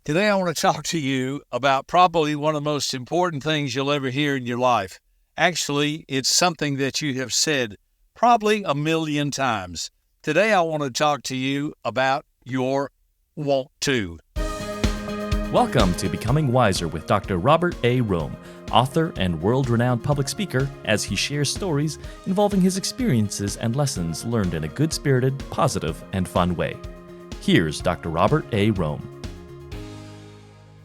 Today, I want to talk to you about probably one of the most important things you'll ever hear in your life. Actually, it's something that you have said probably a million times. Today, I want to talk to you about your want to. Welcome to Becoming Wiser with Dr. Robert A. Rome, author and world-renowned public speaker, as he shares stories involving his experiences and lessons learned in a good-spirited, positive, and fun way. Here's Dr. Robert A. Rome.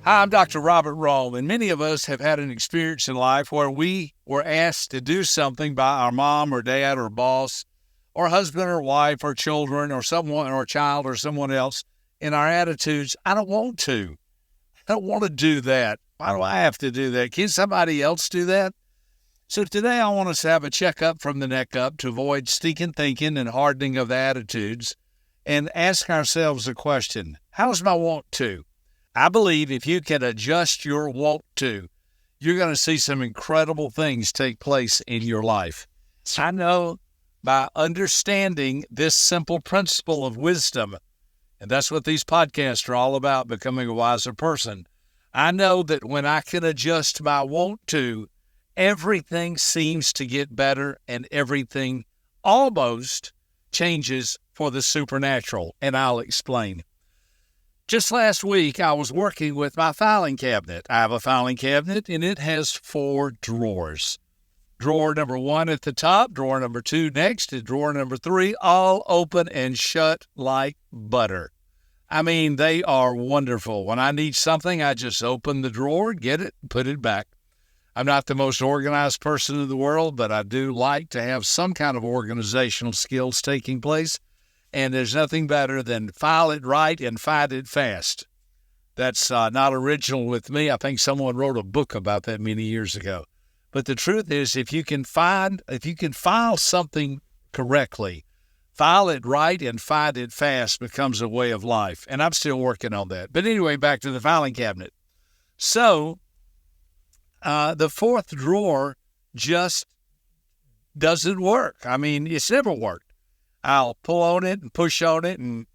Hi, I'm Dr. Robert Rome, and many of us have had an experience in life where we were asked to do something by our mom or dad or boss or husband or wife or children or someone or child or someone else, and our attitudes, I don't want to. I don't want to do that. Why do I have to do that? Can somebody else do that? So today I want us to have a checkup from the neck up to avoid stinking thinking and hardening of the attitudes and ask ourselves a question. How's my want to? I believe if you can adjust your want to, you're going to see some incredible things take place in your life. So I know by understanding this simple principle of wisdom, and that's what these podcasts are all about, becoming a wiser person. I know that when I can adjust my want to, everything seems to get better and everything almost changes for the supernatural, and I'll explain. Just last week, I was working with my filing cabinet. I have a filing cabinet, and it has 4 drawers. Drawer number 1 at the top, drawer number 2 next, and drawer number 3 all open and shut like butter. I mean, they are wonderful. When I need something, I just open the drawer, get it, put it back. I'm not the most organized person in the world, but I do like to have some kind of organizational skills taking place. And there's nothing better than file it right and find it fast. That's not original with me. I think someone wrote a book about that many years ago. But the truth is, if you can file something correctly, file it right and find it fast becomes a way of life. And I'm still working on that. But anyway, back to the filing cabinet. So the 4th drawer just doesn't work. I mean, it's never worked. I'll pull on it and push on it and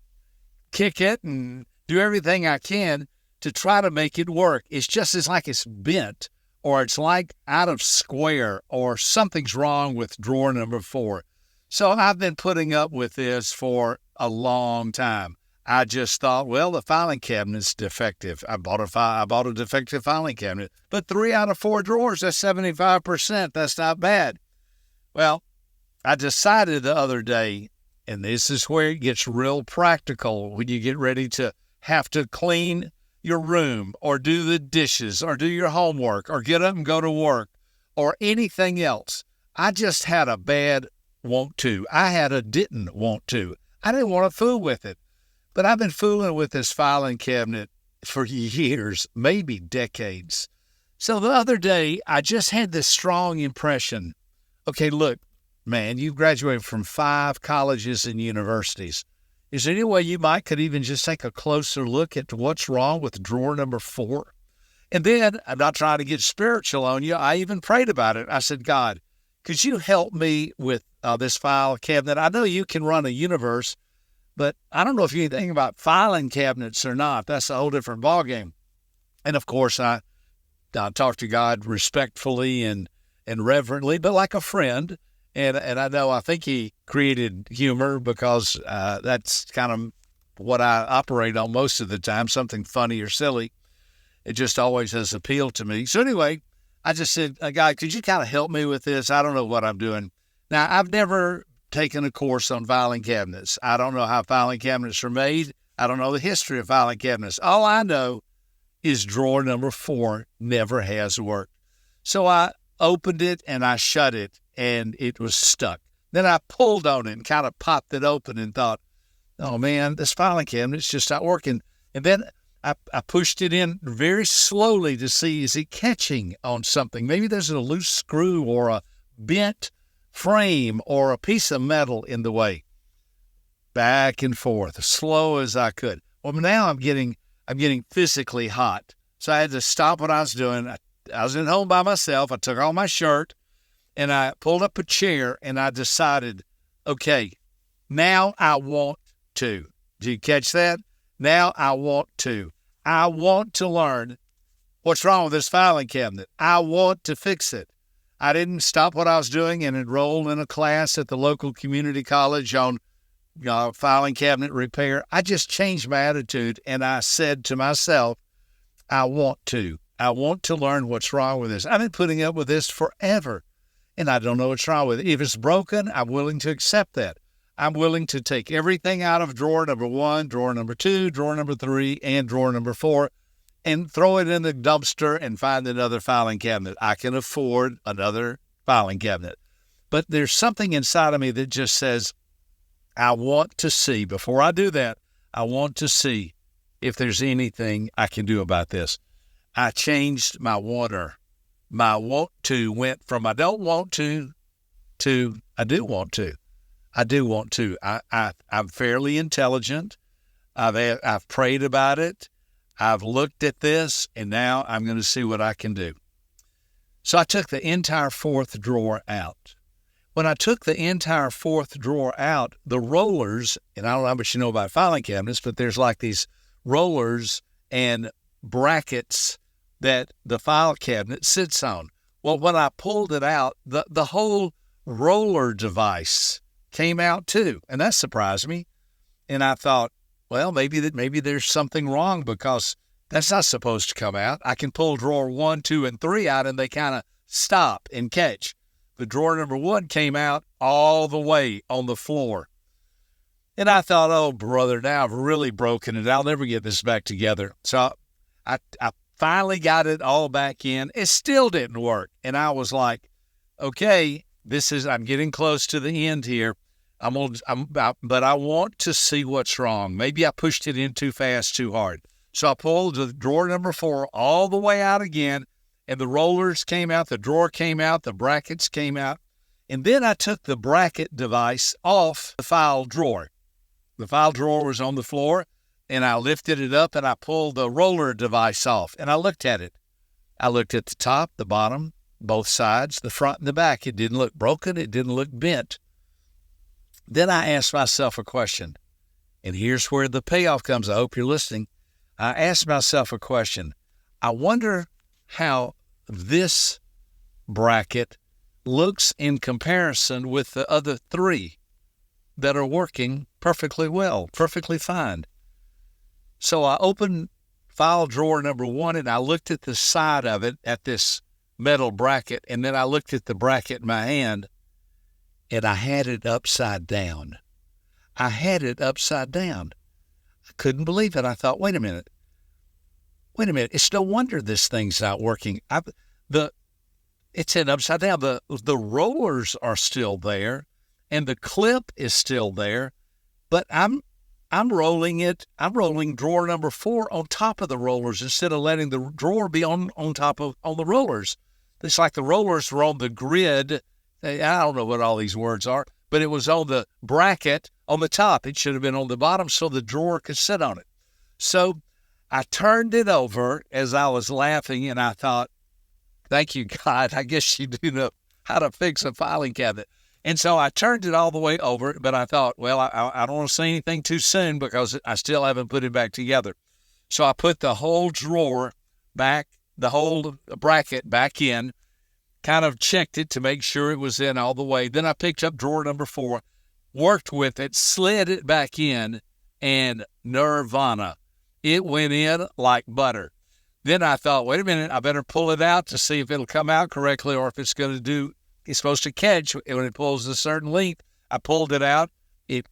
kick it and do everything I can to try to make it work. It's like it's bent or it's like out of square or something's wrong with drawer number 4. So I've been putting up with this for a long time. I just thought, well, the filing cabinet's defective. I bought a defective filing cabinet. But 3 out of 4 drawers, that's 75%. That's not bad. Well, I decided the other day, and this is where it gets real practical when you get ready to have to clean your room or do the dishes or do your homework or get up and go to work or anything else. I just had a bad want to. I had a didn't want to. I didn't want to fool with it. But I've been fooling with this filing cabinet for years, maybe decades. So the other day, I just had this strong impression. Okay, look. Man, you've graduated from 5 colleges and universities. Is there any way you could even just take a closer look at what's wrong with drawer number 4? And then, I'm not trying to get spiritual on you, I even prayed about it. I said, God, could you help me with this file cabinet? I know you can run a universe, but I don't know if you know anything about filing cabinets or not. That's a whole different ballgame. And of course, I talked to God respectfully and reverently, but like a friend. And I think he created humor because that's kind of what I operate on most of the time, something funny or silly. It just always has appealed to me. So anyway, I just said, God, could you kind of help me with this? I don't know what I'm doing. Now, I've never taken a course on filing cabinets. I don't know how filing cabinets are made. I don't know the history of filing cabinets. All I know is drawer number 4 never has worked. So I opened it and I shut it. And it was stuck. Then I pulled on it and kind of popped it open and thought, oh, man, this filing cabinet's just not working. And then I pushed it in very slowly to see, is it catching on something? Maybe there's a loose screw or a bent frame or a piece of metal in the way. Back and forth, as slow as I could. Well, now I'm getting physically hot. So I had to stop what I was doing. I was at home by myself. I took off my shirt. And I pulled up a chair and I decided, okay, now I want to. Did you catch that? Now I want to. I want to learn what's wrong with this filing cabinet. I want to fix it. I didn't stop what I was doing and enroll in a class at the local community college on filing cabinet repair. I just changed my attitude, and I said to myself, I want to learn what's wrong with this. I've been putting up with this forever, and I don't know what's wrong with it. If it's broken, I'm willing to accept that. I'm willing to take everything out of drawer number 1, drawer number 2, drawer number 3, and drawer number 4, and throw it in the dumpster and find another filing cabinet. I can afford another filing cabinet. But there's something inside of me that just says, I want to see, before I do that, I want to see if there's anything I can do about this. I changed my wanter. My want to went from I don't want to I do want to. I do want to. I'm fairly intelligent. I've prayed about it. I've looked at this, and now I'm going to see what I can do. So I took the entire 4th drawer out. When I took the entire 4th drawer out, the rollers, and I don't know how much you know about filing cabinets, but there's like these rollers and brackets that the file cabinet sits on. Well, when I pulled it out, the whole roller device came out too, and that surprised me. And I thought, well, maybe there's something wrong because that's not supposed to come out. I can pull drawer 1, 2, and 3 out, and they kind of stop and catch. The drawer number 1 came out all the way on the floor. And I thought, oh, brother, now I've really broken it. I'll never get this back together. So I finally got it all back in. It still didn't work. And I was like, okay, I'm getting close to the end here. But I want to see what's wrong. Maybe I pushed it in too fast, too hard. So I pulled the drawer number 4 all the way out again, and the rollers came out, the drawer came out, the brackets came out. And then I took the bracket device off the file drawer. The file drawer was on the floor, and I lifted it up, and I pulled the roller device off, and I looked at it. I looked at the top, the bottom, both sides, the front and the back. It didn't look broken. It didn't look bent. Then I asked myself a question, and here's where the payoff comes. I hope you're listening. I asked myself a question. I wonder how this bracket looks in comparison with the other 3 that are working perfectly well, perfectly fine. So I opened file drawer number 1, and I looked at the side of it at this metal bracket, and then I looked at the bracket in my hand, and I had it upside down. I couldn't believe it. I thought, wait a minute. It's no wonder this thing's not working. It's an upside down. The rollers are still there, and the clip is still there, but I'm rolling drawer number 4 on top of the rollers instead of letting the drawer be on the rollers. It's like the rollers were on the grid. I don't know what all these words are, but it was on the bracket on the top. It should have been on the bottom so the drawer could sit on it. So I turned it over as I was laughing, and I thought, thank you, God. I guess you do know how to fix a filing cabinet. And so I turned it all the way over, but I thought, well, I don't want to say anything too soon because I still haven't put it back together. So I put the whole drawer back, the whole bracket back in, kind of checked it to make sure it was in all the way. Then I picked up drawer number 4, worked with it, slid it back in, and nirvana. It went in like butter. Then I thought, wait a minute, I better pull it out to see if it'll come out correctly or if it's supposed to catch when it pulls a certain length. I pulled it out. It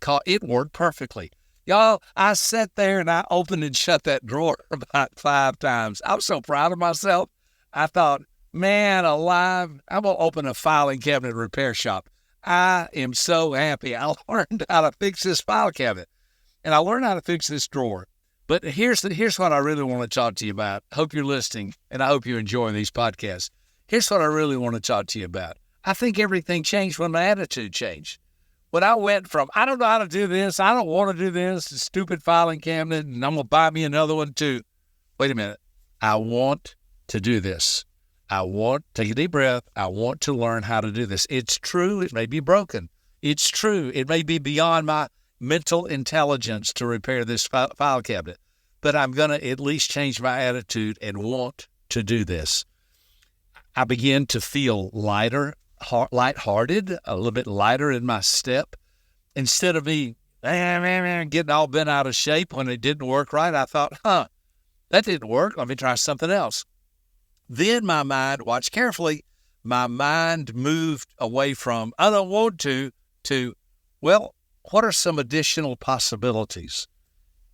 worked perfectly. Y'all, I sat there and I opened and shut that drawer about 5 times. I was so proud of myself. I thought, man alive, I'm going to open a filing cabinet repair shop. I am so happy. I learned how to fix this file cabinet, and I learned how to fix this drawer. But here's what I really want to talk to you about. Hope you're listening, and I hope you're enjoying these podcasts. Here's what I really want to talk to you about. I think everything changed when my attitude changed. When I went from, I don't know how to do this, I don't want to do this, stupid filing cabinet, and I'm going to buy me another one too. Wait a minute. I want to do this. Take a deep breath. I want to learn how to do this. It's true. It may be broken. It's true. It may be beyond my mental intelligence to repair this file cabinet. but I'm going to at least change my attitude and want to do this. I begin to feel lighthearted, a little bit lighter in my step. Instead of me getting all bent out of shape when it didn't work right, I thought, that didn't work. Let me try something else. Then my mind, watch carefully, my mind moved away from, I don't want to, well, what are some additional possibilities?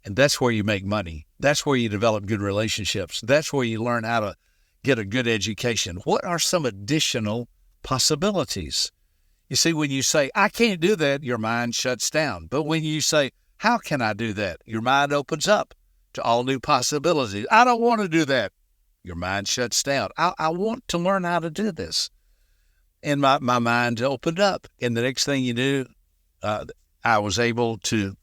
And that's where you make money. That's where you develop good relationships. That's where you learn how to get a good education. What are some additional possibilities? You see, when you say, I can't do that, your mind shuts down. But when you say, how can I do that? Your mind opens up to all new possibilities. I don't want to do that. Your mind shuts down. I want to learn how to do this. And my mind opened up. And the next thing you knew, I was able to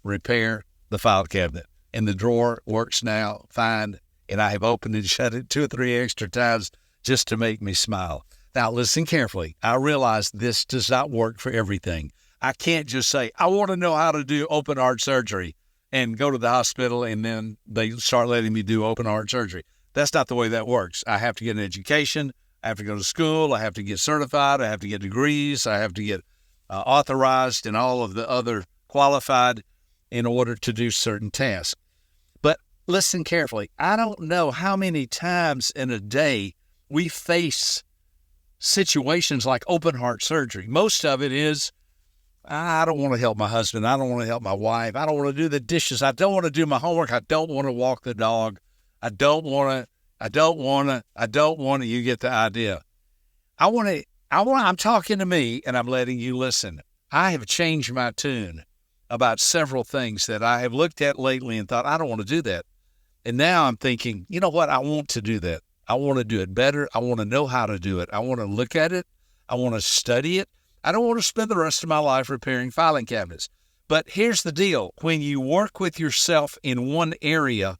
repair the file cabinet. And the drawer works now fine. And I have opened and shut it 2 or 3 extra times just to make me smile. Now, listen carefully. I realize this does not work for everything. I can't just say, I want to know how to do open heart surgery and go to the hospital and then they start letting me do open heart surgery. That's not the way that works. I have to get an education. I have to go to school. I have to get certified. I have to get degrees. I have to get authorized and all of the other qualified in order to do certain tasks. But listen carefully. I don't know how many times in a day we face situations like open heart surgery. Most of it is, I don't want to help my husband. I don't want to help my wife. I don't want to do the dishes. I don't want to do my homework. I don't want to walk the dog. I don't want to. You get the idea. I'm talking to me and I'm letting you listen. I have changed my tune about several things that I have looked at lately and thought, I don't want to do that. And now I'm thinking, you know what? I want to do that. I want to do it better. I want to know how to do it. I want to look at it. I want to study it. I don't want to spend the rest of my life repairing filing cabinets. But here's the deal. When you work with yourself in one area,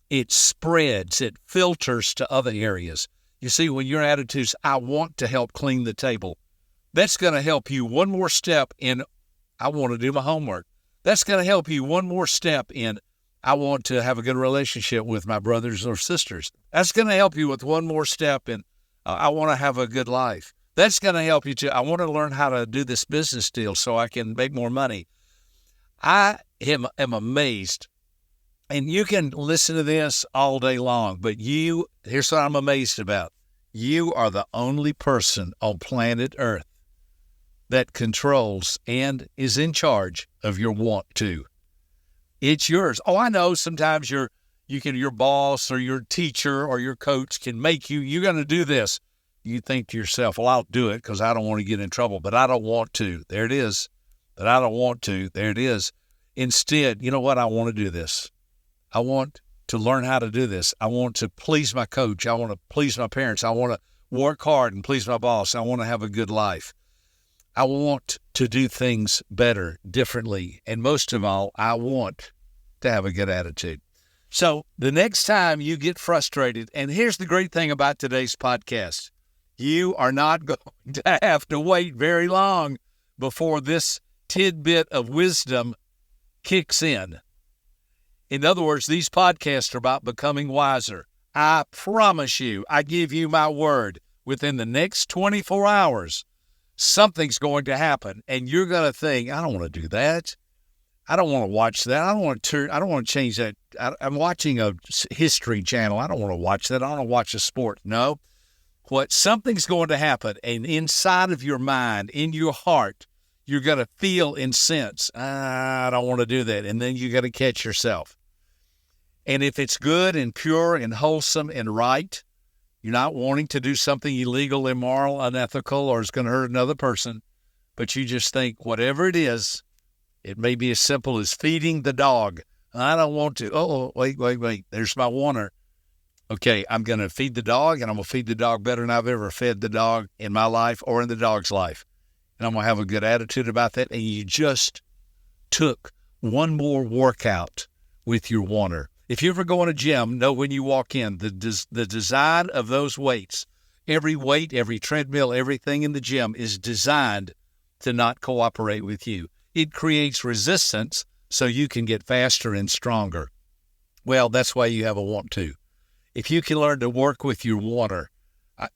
it spreads, it filters to other areas. You see, when your attitude's, I want to help clean the table, that's going to help you one more step in, I want to do my homework. That's going to help you one more step in, I want to have a good relationship with my brothers or sisters. That's going to help you with one more step in, I want to have a good life. That's going to help you too. I want to learn how to do this business deal so I can make more money. I am amazed, and you can listen to this all day long, but here's what I'm amazed about. You are the only person on planet Earth that controls and is in charge of your want to. It's yours. Oh, I know sometimes your boss or your teacher or your coach can make you're going to do this. You think to yourself, well, I'll do it because I don't want to get in trouble, but I don't want to. There it is. But I don't want to. There it is. Instead, you know what? I want to do this. I want to learn how to do this. I want to please my coach. I want to please my parents. I want to work hard and please my boss. I want to have a good life. I want to do things better, differently, and most of all, I want to have a good attitude. So the next time you get frustrated, and here's the great thing about today's podcast, you are not going to have to wait very long before this tidbit of wisdom kicks in. In other words, these podcasts are about becoming wiser. I promise you, I give you my word, within the next 24 hours, something's going to happen, and you're going to think, I don't want to do that. I don't want to watch that. I don't want to change that. I'm watching a history channel. I don't want to watch that. I don't want to watch a sport. No. Something's going to happen, and inside of your mind, in your heart, you're going to feel and sense, I don't want to do that. And then you got to catch yourself. And if it's good and pure and wholesome and right, you're not wanting to do something illegal, immoral, unethical, or is going to hurt another person, but you just think, whatever it is, it may be as simple as feeding the dog. I don't want to. Oh, wait. There's my wanter. Okay, I'm going to feed the dog, and I'm going to feed the dog better than I've ever fed the dog in my life or in the dog's life. And I'm going to have a good attitude about that. And you just took one more workout with your wanter. If you ever go in a gym, know when you walk in, the design of those weights, every weight, every treadmill, everything in the gym is designed to not cooperate with you. It creates resistance so you can get faster and stronger. Well, that's why you have a want to. If you can learn to work with your wanter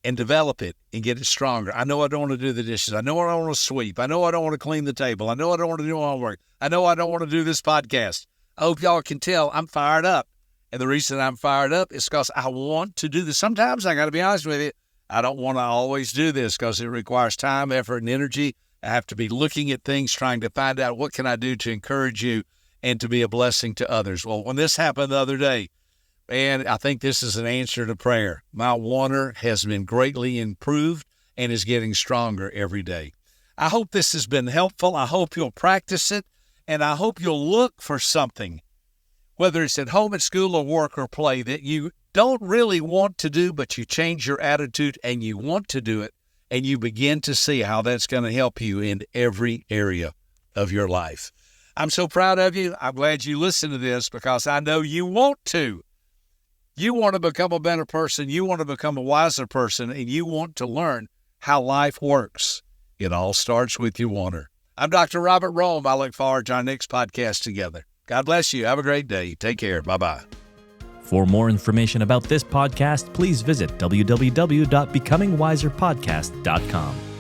and develop it and get it stronger. I know I don't want to do the dishes. I know I don't want to sweep. I know I don't want to clean the table. I know I don't want to do homework. I know I don't want to do this podcast. I hope y'all can tell I'm fired up. And the reason I'm fired up is because I want to do this. Sometimes I got to be honest with you. I don't want to always do this because it requires time, effort, and energy. I have to be looking at things, trying to find out what can I do to encourage you and to be a blessing to others. Well, when this happened the other day, and I think this is an answer to prayer. My wanter has been greatly improved and is getting stronger every day. I hope this has been helpful. I hope you'll practice it, and I hope you'll look for something, whether it's at home, at school, or work, or play, that you don't really want to do, but you change your attitude and you want to do it, and you begin to see how that's going to help you in every area of your life. I'm so proud of you. I'm glad you listened to this because I know you want to. You want to become a better person. You want to become a wiser person, and you want to learn how life works. It all starts with your wanter. I'm Dr. Robert Rome. I look forward to our next podcast together. God bless you. Have a great day. Take care. Bye-bye. For more information about this podcast, please visit www.becomingwiserpodcast.com.